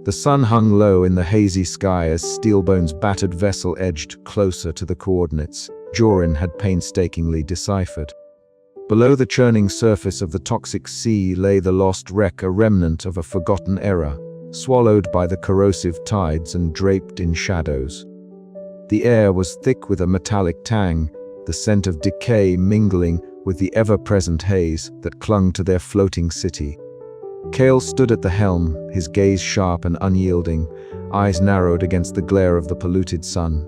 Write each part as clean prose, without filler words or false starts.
The sun hung low in the hazy sky as Steelbone's battered vessel edged closer to the coordinates Jorin had painstakingly deciphered. Below the churning surface of the toxic sea lay the lost wreck, a remnant of a forgotten era, swallowed by the corrosive tides and draped in shadows. The air was thick with a metallic tang, the scent of decay mingling with the ever-present haze that clung to their floating city. Cale stood at the helm, his gaze sharp and unyielding, eyes narrowed against the glare of the polluted sun.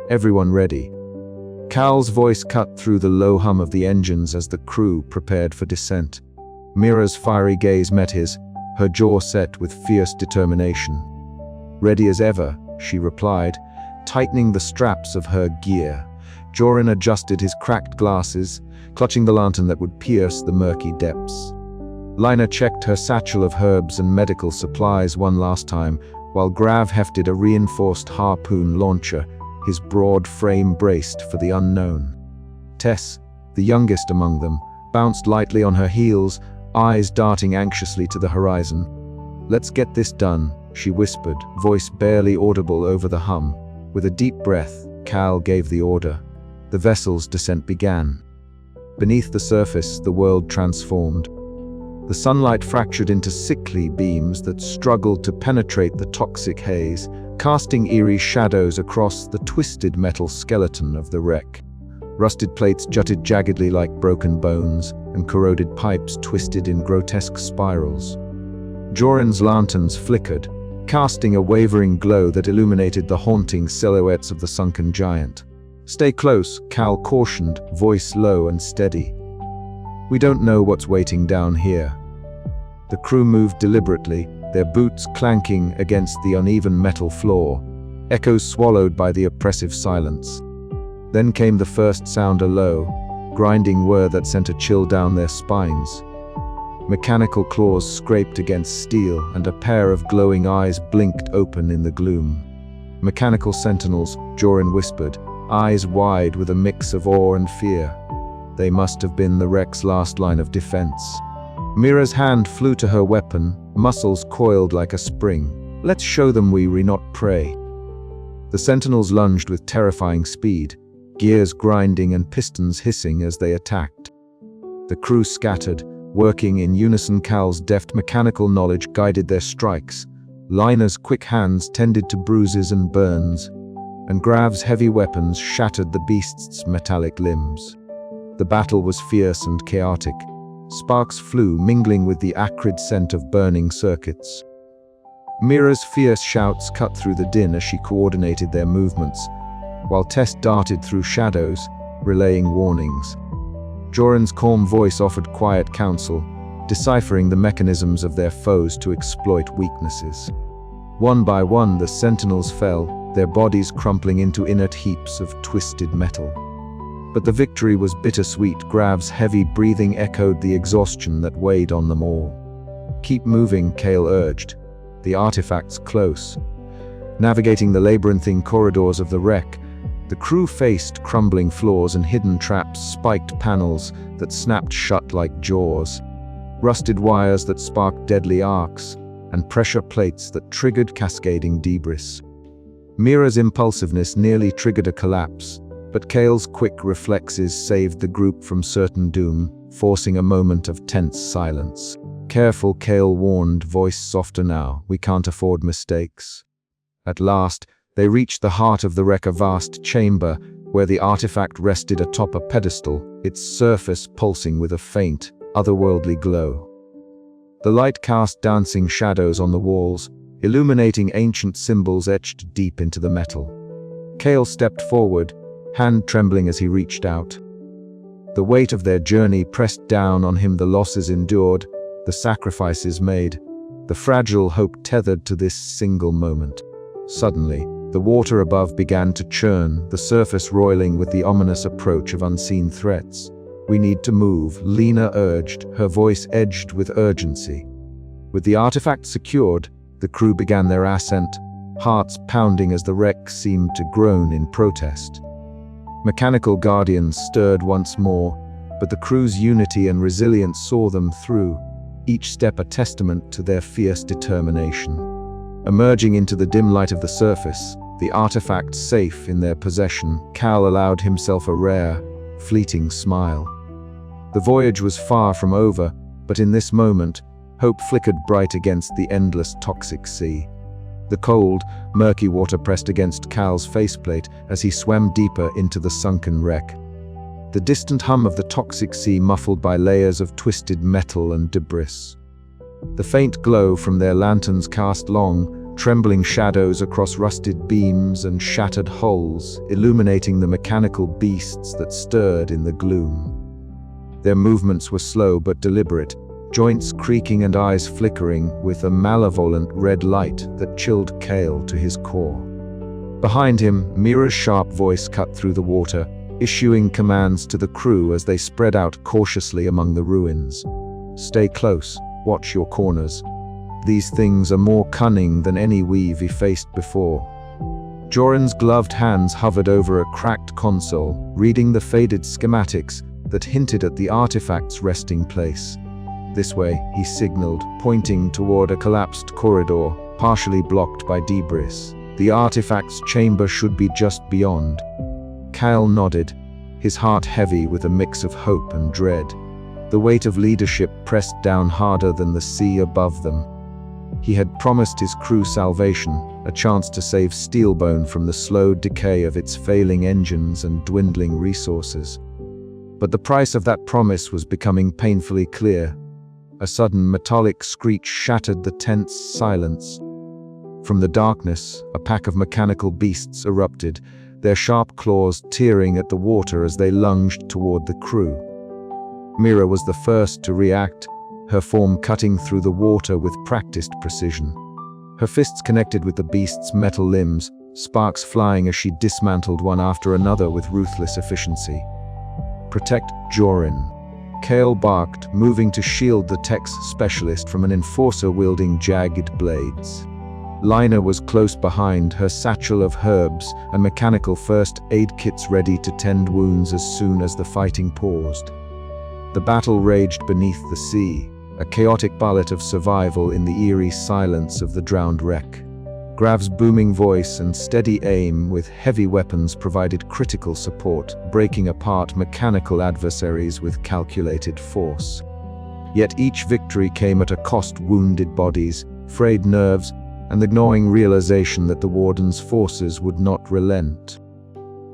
Everyone ready. Cal's voice cut through the low hum of the engines as the crew prepared for descent. Mira's fiery gaze met his, her jaw set with fierce determination. "Ready as ever," she replied, tightening the straps of her gear. Jorin adjusted his cracked glasses, clutching the lantern that would pierce the murky depths. Lina checked her satchel of herbs and medical supplies one last time, while Grav hefted a reinforced harpoon launcher, his broad frame braced for the unknown. Tess, the youngest among them, bounced lightly on her heels, eyes darting anxiously to the horizon. "Let's get this done," she whispered, voice barely audible over the hum. With a deep breath, Cal gave the order. The vessel's descent began. Beneath the surface, the world transformed. The sunlight fractured into sickly beams that struggled to penetrate the toxic haze, casting eerie shadows across the twisted metal skeleton of the wreck. Rusted plates jutted jaggedly like broken bones, and corroded pipes twisted in grotesque spirals. Jorin's lanterns flickered, casting a wavering glow that illuminated the haunting silhouettes of the sunken giant. "Stay close," Cal cautioned, voice low and steady. "We don't know what's waiting down here." The crew moved deliberately, their boots clanking against the uneven metal floor, echoes swallowed by the oppressive silence. Then came the first sound, a low, grinding whir that sent a chill down their spines. Mechanical claws scraped against steel, and a pair of glowing eyes blinked open in the gloom. "Mechanical sentinels," Jorin whispered, eyes wide with a mix of awe and fear. They must have been the wreck's last line of defense. Mira's hand flew to her weapon, muscles coiled like a spring. "Let's show them we not prey." The sentinels lunged with terrifying speed, gears grinding and pistons hissing as they attacked. The crew scattered, working in unison. Cal's deft mechanical knowledge guided their strikes. Lina's quick hands tended to bruises and burns, and Grav's heavy weapons shattered the beast's metallic limbs. The battle was fierce and chaotic. Sparks flew, mingling with the acrid scent of burning circuits. Mira's fierce shouts cut through the din as she coordinated their movements, while Tess darted through shadows, relaying warnings. Jorin's calm voice offered quiet counsel, deciphering the mechanisms of their foes to exploit weaknesses. One by one, the sentinels fell, their bodies crumpling into inert heaps of twisted metal. But the victory was bittersweet. Grav's heavy breathing echoed the exhaustion that weighed on them all. "Keep moving," Cale urged. "The artifact's close." Navigating the labyrinthine corridors of the wreck, the crew faced crumbling floors and hidden traps, spiked panels that snapped shut like jaws, rusted wires that sparked deadly arcs, and pressure plates that triggered cascading debris. Mira's impulsiveness nearly triggered a collapse, but Cale's quick reflexes saved the group from certain doom, forcing a moment of tense silence. "Careful," Cale warned, voice softer now. "We can't afford mistakes." At last, they reached the heart of the wreck, a vast chamber where the artifact rested atop a pedestal, its surface pulsing with a faint, otherworldly glow. The light cast dancing shadows on the walls, illuminating ancient symbols etched deep into the metal. Cale stepped forward, hand trembling as he reached out. The weight of their journey pressed down on him, the losses endured, the sacrifices made, the fragile hope tethered to this single moment. Suddenly, the water above began to churn, the surface roiling with the ominous approach of unseen threats. "We need to move," Lina urged, her voice edged with urgency. With the artifact secured, the crew began their ascent, hearts pounding as the wreck seemed to groan in protest. Mechanical guardians stirred once more, but the crew's unity and resilience saw them through, each step a testament to their fierce determination. Emerging into the dim light of the surface, the artifact safe in their possession, Cal allowed himself a rare, fleeting smile. The voyage was far from over, but in this moment, hope flickered bright against the endless toxic sea. The cold, murky water pressed against Cal's faceplate as he swam deeper into the sunken wreck. The distant hum of the toxic sea muffled by layers of twisted metal and debris. The faint glow from their lanterns cast long, trembling shadows across rusted beams and shattered hulls, illuminating the mechanical beasts that stirred in the gloom. Their movements were slow but deliberate, joints creaking and eyes flickering with a malevolent red light that chilled Cale to his core. Behind him, Mira's sharp voice cut through the water, issuing commands to the crew as they spread out cautiously among the ruins. "Stay close, watch your corners. These things are more cunning than any we've faced before." Jorin's gloved hands hovered over a cracked console, reading the faded schematics that hinted at the artifact's resting place. "This way," he signaled, pointing toward a collapsed corridor, partially blocked by debris. "The artifact's chamber should be just beyond." Cal nodded, his heart heavy with a mix of hope and dread. The weight of leadership pressed down harder than the sea above them. He had promised his crew salvation, a chance to save Steelbone from the slow decay of its failing engines and dwindling resources. But the price of that promise was becoming painfully clear. A sudden metallic screech shattered the tense silence. From the darkness, a pack of mechanical beasts erupted, their sharp claws tearing at the water as they lunged toward the crew. Mira was the first to react, her form cutting through the water with practiced precision. Her fists connected with the beast's metal limbs, sparks flying as she dismantled one after another with ruthless efficiency. "Protect Jorin," Cale barked, moving to shield the tech's specialist from an enforcer wielding jagged blades. Lina was close behind, her satchel of herbs and mechanical first aid kits ready to tend wounds as soon as the fighting paused. The battle raged beneath the sea, a chaotic ballet of survival in the eerie silence of the drowned wreck. Grav's booming voice and steady aim with heavy weapons provided critical support, breaking apart mechanical adversaries with calculated force. Yet each victory came at a cost: wounded bodies, frayed nerves, and the gnawing realization that the Warden's forces would not relent.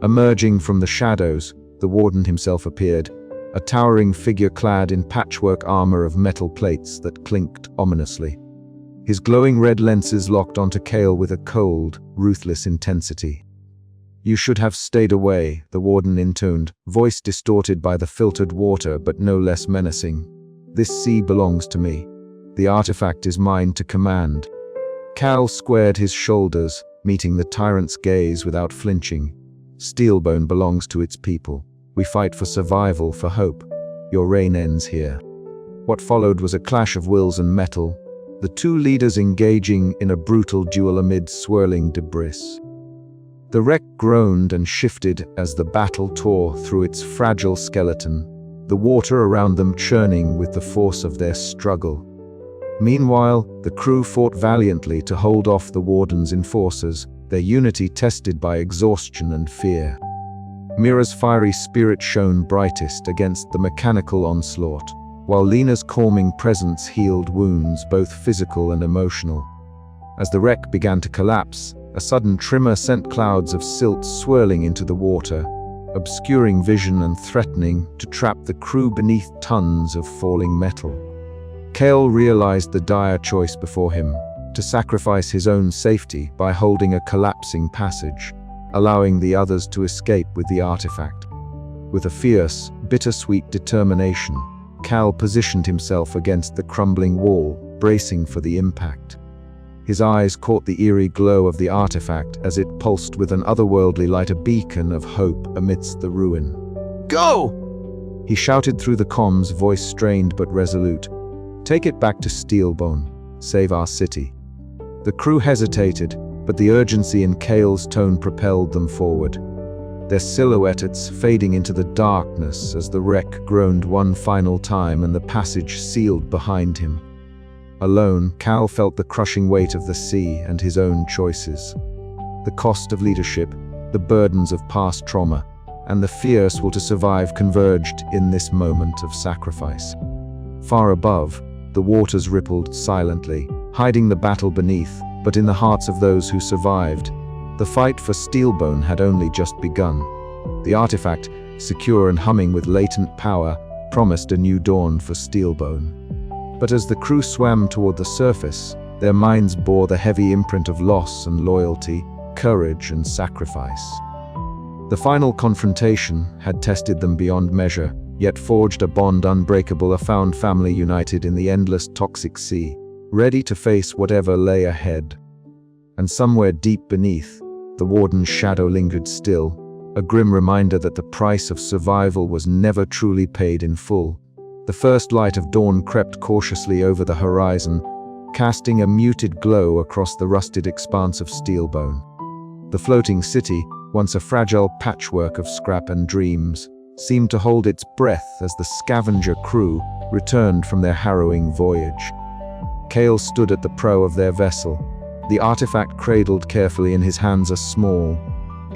Emerging from the shadows, the Warden himself appeared, a towering figure clad in patchwork armor of metal plates that clinked ominously. His glowing red lenses locked onto Cale with a cold, ruthless intensity. "You should have stayed away," the Warden intoned, voice distorted by the filtered water but no less menacing. "This sea belongs to me. The artifact is mine to command." Cal squared his shoulders, meeting the tyrant's gaze without flinching. "Steelbone belongs to its people. We fight for survival, for hope. Your reign ends here." What followed was a clash of wills and metal, the two leaders engaging in a brutal duel amid swirling debris. The wreck groaned and shifted as the battle tore through its fragile skeleton, the water around them churning with the force of their struggle. Meanwhile, the crew fought valiantly to hold off the Warden's enforcers, their unity tested by exhaustion and fear. Mira's fiery spirit shone brightest against the mechanical onslaught, while Lina's calming presence healed wounds, both physical and emotional. As the wreck began to collapse, a sudden tremor sent clouds of silt swirling into the water, obscuring vision and threatening to trap the crew beneath tons of falling metal. Cale realized the dire choice before him, to sacrifice his own safety by holding a collapsing passage, allowing the others to escape with the artifact. With a fierce, bittersweet determination, Cal positioned himself against the crumbling wall, bracing for the impact. His eyes caught the eerie glow of the artifact as it pulsed with an otherworldly light, a beacon of hope amidst the ruin. "Go!" he shouted through the comms, voice strained but resolute. "Take it back to Steelbone. Save our city." The crew hesitated, but the urgency in Cale's tone propelled them forward, their silhouettes fading into the darkness as the wreck groaned one final time and the passage sealed behind him. Alone, Cal felt the crushing weight of the sea and his own choices. The cost of leadership, the burdens of past trauma, and the fierce will to survive converged in this moment of sacrifice. Far above, the waters rippled silently, hiding the battle beneath, but in the hearts of those who survived, the fight for Steelbone had only just begun. The artifact, secure and humming with latent power, promised a new dawn for Steelbone. But as the crew swam toward the surface, their minds bore the heavy imprint of loss and loyalty, courage and sacrifice. The final confrontation had tested them beyond measure, yet forged a bond unbreakable, a found family united in the endless toxic sea, ready to face whatever lay ahead. And somewhere deep beneath, the Warden's shadow lingered still, a grim reminder that the price of survival was never truly paid in full. The first light of dawn crept cautiously over the horizon, casting a muted glow across the rusted expanse of Steelbone. The floating city, once a fragile patchwork of scrap and dreams, seemed to hold its breath as the scavenger crew returned from their harrowing voyage. Cale stood at the prow of their vessel, the artifact cradled carefully in his hands, a small,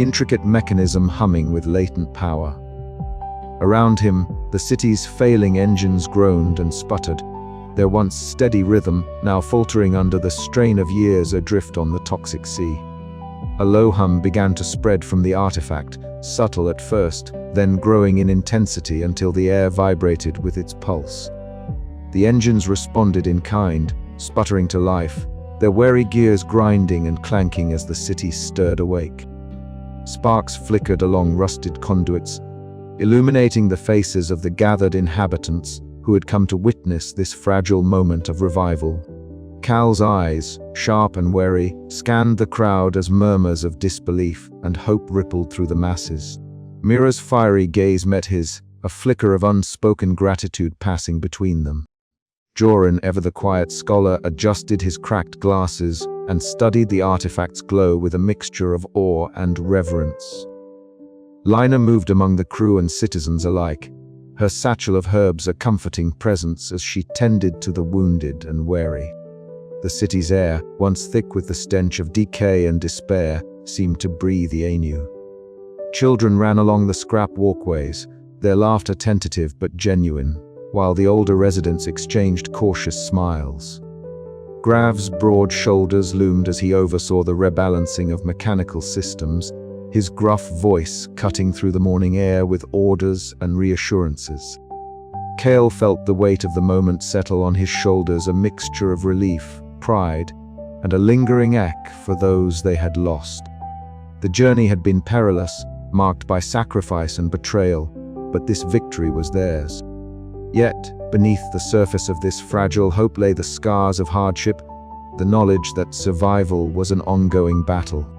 intricate mechanism humming with latent power. Around him, the city's failing engines groaned and sputtered, their once steady rhythm now faltering under the strain of years adrift on the toxic sea. A low hum began to spread from the artifact, subtle at first, then growing in intensity until the air vibrated with its pulse. The engines responded in kind, sputtering to life, their wary gears grinding and clanking as the city stirred awake. Sparks flickered along rusted conduits, illuminating the faces of the gathered inhabitants who had come to witness this fragile moment of revival. Cal's eyes, sharp and wary, scanned the crowd as murmurs of disbelief and hope rippled through the masses. Mira's fiery gaze met his, a flicker of unspoken gratitude passing between them. Joran, ever the quiet scholar, adjusted his cracked glasses and studied the artifact's glow with a mixture of awe and reverence. Lina moved among the crew and citizens alike, her satchel of herbs a comforting presence as she tended to the wounded and weary. The city's air, once thick with the stench of decay and despair, seemed to breathe anew. Children ran along the scrap walkways, their laughter tentative but genuine, while the older residents exchanged cautious smiles. Grav's broad shoulders loomed as he oversaw the rebalancing of mechanical systems, his gruff voice cutting through the morning air with orders and reassurances. Cale felt the weight of the moment settle on his shoulders, a mixture of relief, pride, and a lingering ache for those they had lost. The journey had been perilous, marked by sacrifice and betrayal, but this victory was theirs. Yet, beneath the surface of this fragile hope lay the scars of hardship, the knowledge that survival was an ongoing battle.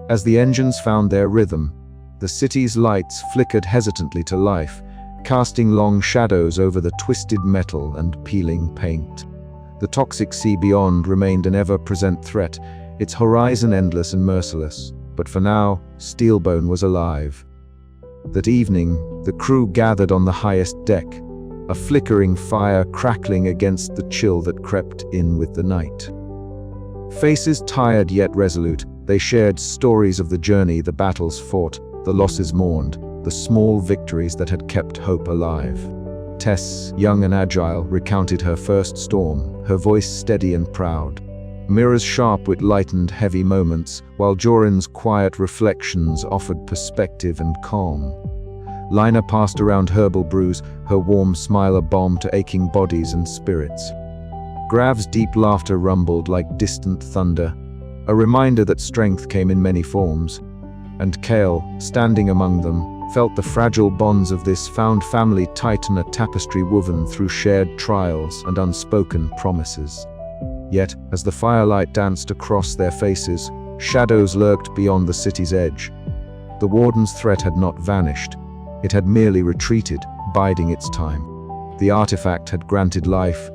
As the engines found their rhythm, the city's lights flickered hesitantly to life, casting long shadows over the twisted metal and peeling paint. The toxic sea beyond remained an ever-present threat, its horizon endless and merciless. But for now, Steelbone was alive. That evening, the crew gathered on the highest deck, a flickering fire crackling against the chill that crept in with the night. Faces tired yet resolute, they shared stories of the journey, the battles fought, the losses mourned, the small victories that had kept hope alive. Tess, young and agile, recounted her first storm, her voice steady and proud. Mira's sharp wit lightened heavy moments, while Joran's quiet reflections offered perspective and calm. Lina passed around herbal brews, her warm smile a balm to aching bodies and spirits. Grav's deep laughter rumbled like distant thunder, a reminder that strength came in many forms. And Cale, standing among them, felt the fragile bonds of this found family tighten, a tapestry woven through shared trials and unspoken promises. Yet, as the firelight danced across their faces, shadows lurked beyond the city's edge. The Warden's threat had not vanished. It had merely retreated, biding its time. The artifact had granted life,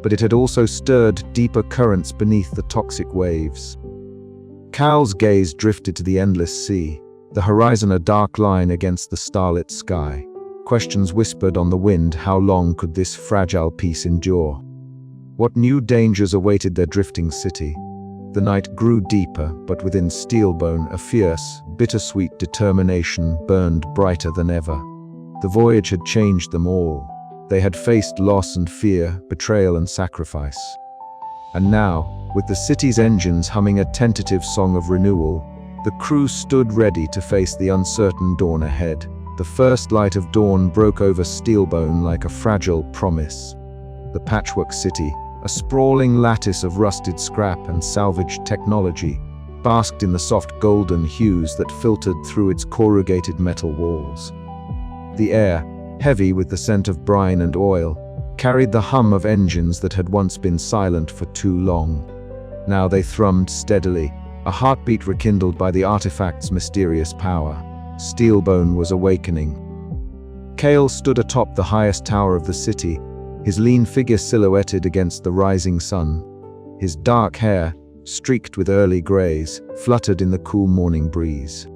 but it had also stirred deeper currents beneath the toxic waves. Cal's gaze drifted to the endless sea, the horizon a dark line against the starlit sky. Questions whispered on the wind, how long could this fragile piece endure? What new dangers awaited their drifting city? The night grew deeper, but within Steelbone, a fierce, bittersweet determination burned brighter than ever. The voyage had changed them all. They had faced loss and fear, betrayal and sacrifice. And now, with the city's engines humming a tentative song of renewal, the crew stood ready to face the uncertain dawn ahead. The first light of dawn broke over Steelbone like a fragile promise. The patchwork city, a sprawling lattice of rusted scrap and salvaged technology, basked in the soft golden hues that filtered through its corrugated metal walls. The air, heavy with the scent of brine and oil, carried the hum of engines that had once been silent for too long. Now they thrummed steadily, a heartbeat rekindled by the artifact's mysterious power. Steelbone was awakening. Cale stood atop the highest tower of the city, his lean figure silhouetted against the rising sun. His dark hair, streaked with early grays, fluttered in the cool morning breeze.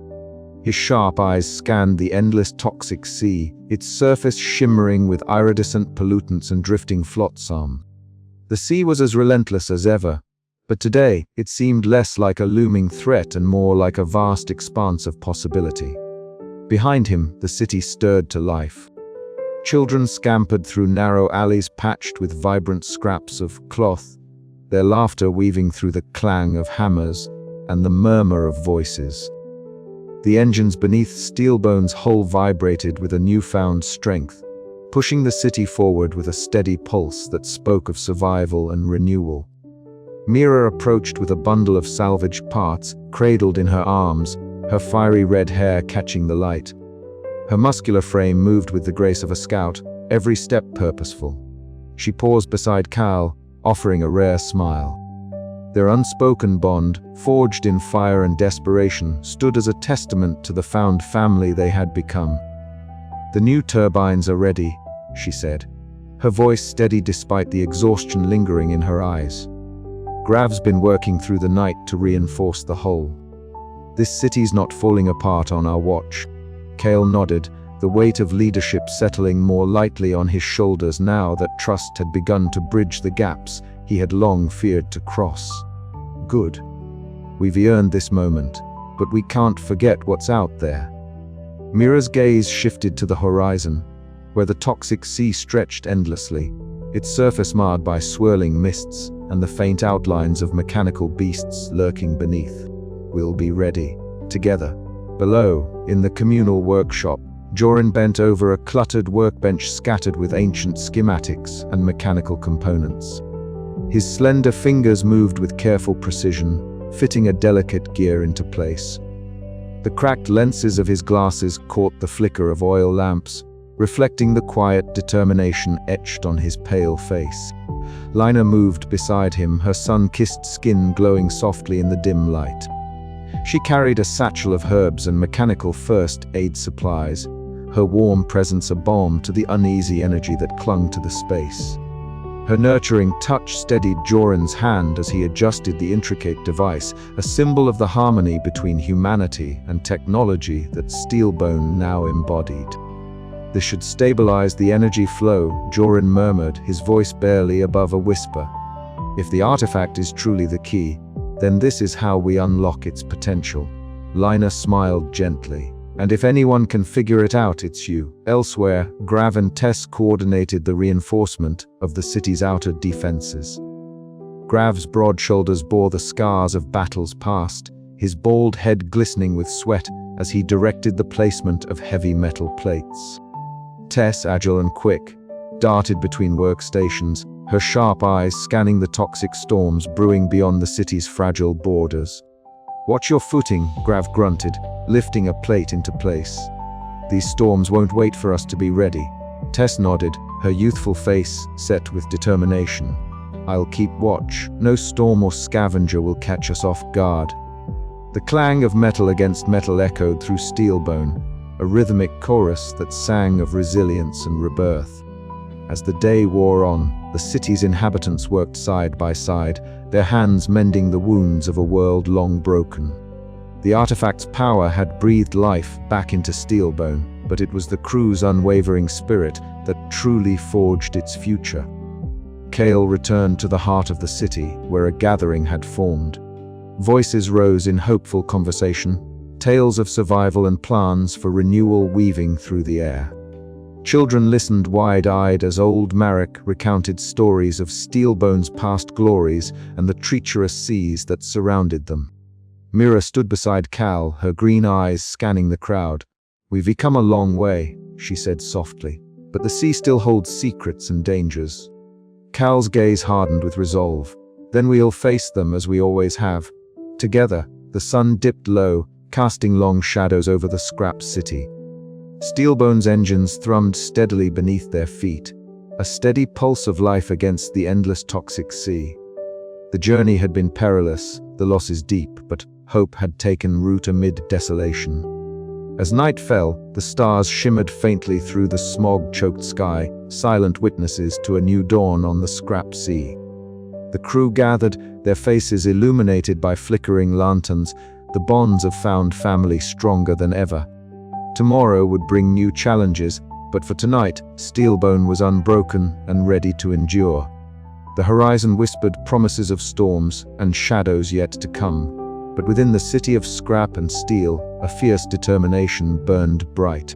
His sharp eyes scanned the endless toxic sea, its surface shimmering with iridescent pollutants and drifting flotsam. The sea was as relentless as ever, but today it seemed less like a looming threat and more like a vast expanse of possibility. Behind him, the city stirred to life. Children scampered through narrow alleys patched with vibrant scraps of cloth, their laughter weaving through the clang of hammers and the murmur of voices. The engines beneath Steelbone's hull vibrated with a newfound strength, pushing the city forward with a steady pulse that spoke of survival and renewal. Mira approached with a bundle of salvaged parts, cradled in her arms, her fiery red hair catching the light. Her muscular frame moved with the grace of a scout, every step purposeful. She paused beside Cal, offering a rare smile. Their unspoken bond, forged in fire and desperation, stood as a testament to the found family they had become. "The new turbines are ready," she said, her voice steady despite the exhaustion lingering in her eyes. "Grav's been working through the night to reinforce the hull. This city's not falling apart on our watch." Cale nodded, the weight of leadership settling more lightly on his shoulders now that trust had begun to bridge the gaps he had long feared to cross. "Good. We've earned this moment, but we can't forget what's out there." Mira's gaze shifted to the horizon, where the toxic sea stretched endlessly, its surface marred by swirling mists and the faint outlines of mechanical beasts lurking beneath. "We'll be ready, together." Below, in the communal workshop, Jorin bent over a cluttered workbench scattered with ancient schematics and mechanical components. His slender fingers moved with careful precision, fitting a delicate gear into place. The cracked lenses of his glasses caught the flicker of oil lamps, reflecting the quiet determination etched on his pale face. Lina moved beside him, her sun-kissed skin glowing softly in the dim light. She carried a satchel of herbs and mechanical first aid supplies, her warm presence a balm to the uneasy energy that clung to the space. Her nurturing touch steadied Jorin's hand as he adjusted the intricate device, a symbol of the harmony between humanity and technology that Steelbone now embodied. "This should stabilize the energy flow," Jorin murmured, his voice barely above a whisper. "If the artifact is truly the key, then this is how we unlock its potential." Lina smiled gently. "And if anyone can figure it out, it's you." Elsewhere, Grav and Tess coordinated the reinforcement of the city's outer defenses. Grav's broad shoulders bore the scars of battles past, his bald head glistening with sweat as he directed the placement of heavy metal plates. Tess, agile and quick, darted between workstations, her sharp eyes scanning the toxic storms brewing beyond the city's fragile borders. "Watch your footing," Grav grunted, lifting a plate into place. "These storms won't wait for us to be ready." Tess nodded, her youthful face set with determination. "I'll keep watch. No storm or scavenger will catch us off guard." The clang of metal against metal echoed through Steelbone, a rhythmic chorus that sang of resilience and rebirth. As the day wore on, the city's inhabitants worked side by side, their hands mending the wounds of a world long broken. The artifact's power had breathed life back into Steelbone, but it was the crew's unwavering spirit that truly forged its future. Kale returned to the heart of the city, where a gathering had formed. Voices rose in hopeful conversation, tales of survival and plans for renewal weaving through the air. Children listened wide-eyed as old Marek recounted stories of Steelbone's past glories and the treacherous seas that surrounded them. Mira stood beside Cal, her green eyes scanning the crowd. "We've come a long way," she said softly, "but the sea still holds secrets and dangers." Cal's gaze hardened with resolve. "Then we'll face them as we always have." Together, the sun dipped low, casting long shadows over the scrap city. Steelbone's engines thrummed steadily beneath their feet, a steady pulse of life against the endless toxic sea. The journey had been perilous, the losses deep, but hope had taken root amid desolation. As night fell, the stars shimmered faintly through the smog-choked sky, silent witnesses to a new dawn on the scrap sea. The crew gathered, their faces illuminated by flickering lanterns, the bonds of found family stronger than ever. Tomorrow would bring new challenges, but for tonight, Steelbone was unbroken and ready to endure. The horizon whispered promises of storms and shadows yet to come, but within the city of scrap and steel, a fierce determination burned bright.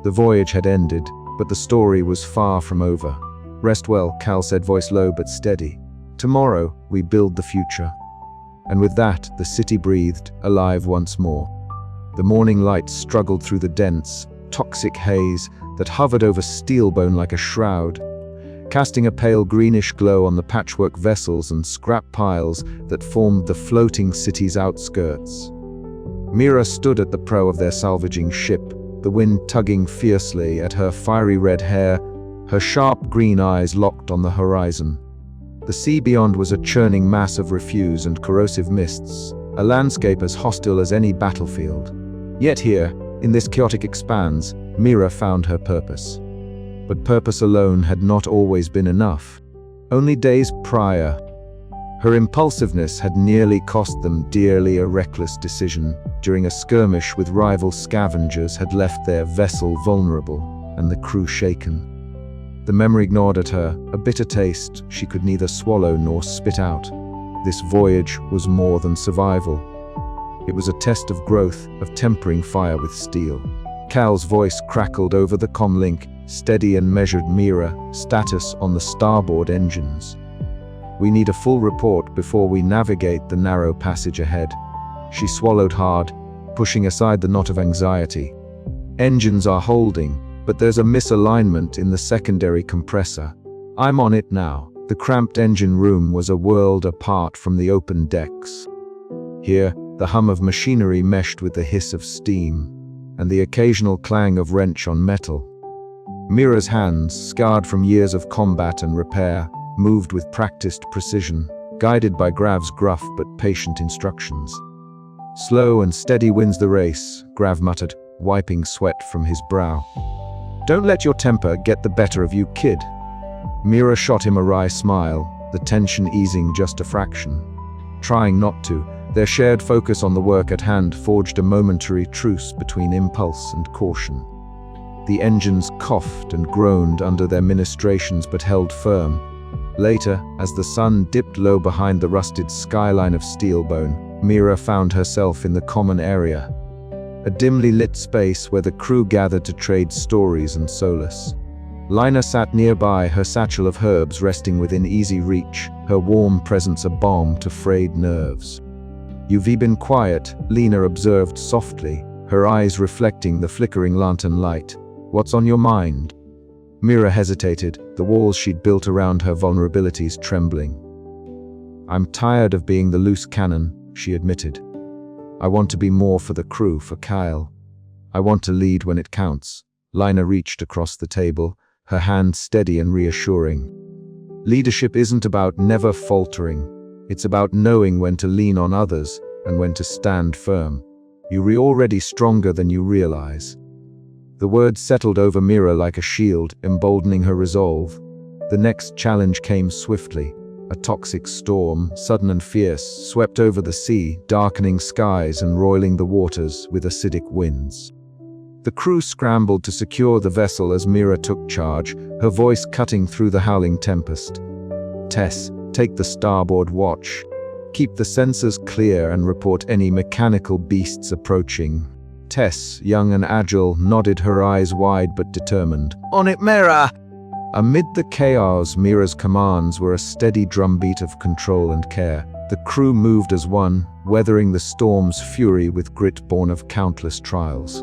The voyage had ended, but the story was far from over. "Rest well," Cal said, voice low but steady. "Tomorrow, we build the future." And with that, the city breathed, alive once more. The morning light struggled through the dense, toxic haze that hovered over Steelbone like a shroud, casting a pale greenish glow on the patchwork vessels and scrap piles that formed the floating city's outskirts. Mira stood at the prow of their salvaging ship, the wind tugging fiercely at her fiery red hair, her sharp green eyes locked on the horizon. The sea beyond was a churning mass of refuse and corrosive mists, a landscape as hostile as any battlefield. Yet here, in this chaotic expanse, Mira found her purpose. But purpose alone had not always been enough. Only days prior, her impulsiveness had nearly cost them dearly. A reckless decision during a skirmish with rival scavengers had left their vessel vulnerable and the crew shaken. The memory gnawed at her, a bitter taste she could neither swallow nor spit out. This voyage was more than survival. It was a test of growth, of tempering fire with steel. Cal's voice crackled over the comlink, steady and measured. "Mira, status on the starboard engines. We need a full report before we navigate the narrow passage ahead." She swallowed hard, pushing aside the knot of anxiety. "Engines are holding, but there's a misalignment in the secondary compressor. I'm on it now." The cramped engine room was a world apart from the open decks. Here, the hum of machinery meshed with the hiss of steam, and the occasional clang of wrench on metal. Mira's hands, scarred from years of combat and repair, moved with practiced precision, guided by Grav's gruff but patient instructions. "Slow and steady wins the race," Grav muttered, wiping sweat from his brow. "Don't let your temper get the better of you, kid." Mira shot him a wry smile, the tension easing just a fraction. Trying not to, their shared focus on the work at hand forged a momentary truce between impulse and caution. The engines coughed and groaned under their ministrations but held firm. Later, as the sun dipped low behind the rusted skyline of Steelbone, Mira found herself in the common area, a dimly lit space where the crew gathered to trade stories and solace. Lina sat nearby, her satchel of herbs resting within easy reach, her warm presence a balm to frayed nerves. "You've been quiet," Lina observed softly, her eyes reflecting the flickering lantern light. "What's on your mind?" Mira hesitated, the walls she'd built around her vulnerabilities trembling. "I'm tired of being the loose cannon," she admitted. "I want to be more for the crew, for Kyle. I want to lead when it counts." Lina reached across the table, her hand steady and reassuring. "Leadership isn't about never faltering. It's about knowing when to lean on others and when to stand firm. You're already stronger than you realize." The words settled over Mira like a shield, emboldening her resolve. The next challenge came swiftly. A toxic storm, sudden and fierce, swept over the sea, darkening skies and roiling the waters with acidic winds. The crew scrambled to secure the vessel as Mira took charge, her voice cutting through the howling tempest. Tess, take the starboard watch. Keep the sensors clear and report any mechanical beasts approaching. Tess, young and agile, nodded, her eyes wide but determined. On it, Mira! Amid the chaos, Mira's commands were a steady drumbeat of control and care. The crew moved as one, weathering the storm's fury with grit born of countless trials.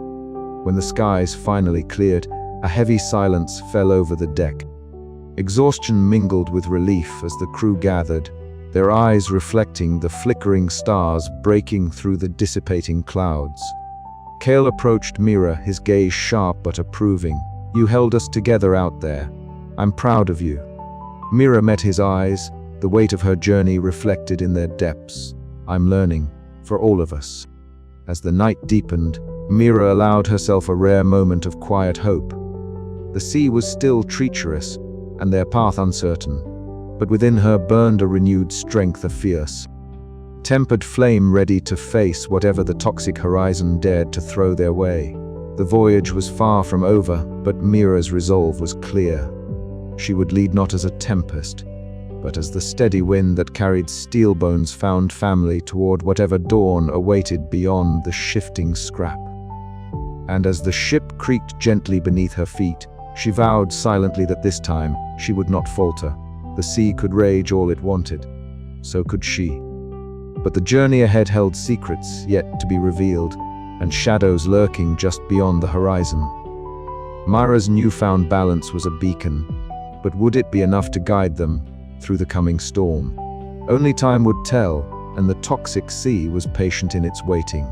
When the skies finally cleared, a heavy silence fell over the deck. Exhaustion mingled with relief as the crew gathered, their eyes reflecting the flickering stars breaking through the dissipating clouds. Cale approached Mira, his gaze sharp but approving. You held us together out there. I'm proud of you. Mira met his eyes, the weight of her journey reflected in their depths. I'm learning, for all of us. As the night deepened, Mira allowed herself a rare moment of quiet hope. The sea was still treacherous, and their path uncertain, but within her burned a renewed strength, a fierce, tempered flame ready to face whatever the toxic horizon dared to throw their way. The voyage was far from over, but Mira's resolve was clear. She would lead not as a tempest, but as the steady wind that carried Steelbone's found family toward whatever dawn awaited beyond the shifting scrap. And as the ship creaked gently beneath her feet, she vowed silently that this time she would not falter. The sea could rage all it wanted, so could she. But the journey ahead held secrets yet to be revealed, and shadows lurking just beyond the horizon. Mira's newfound balance was a beacon, but would it be enough to guide them through the coming storm? Only time would tell, and the toxic sea was patient in its waiting.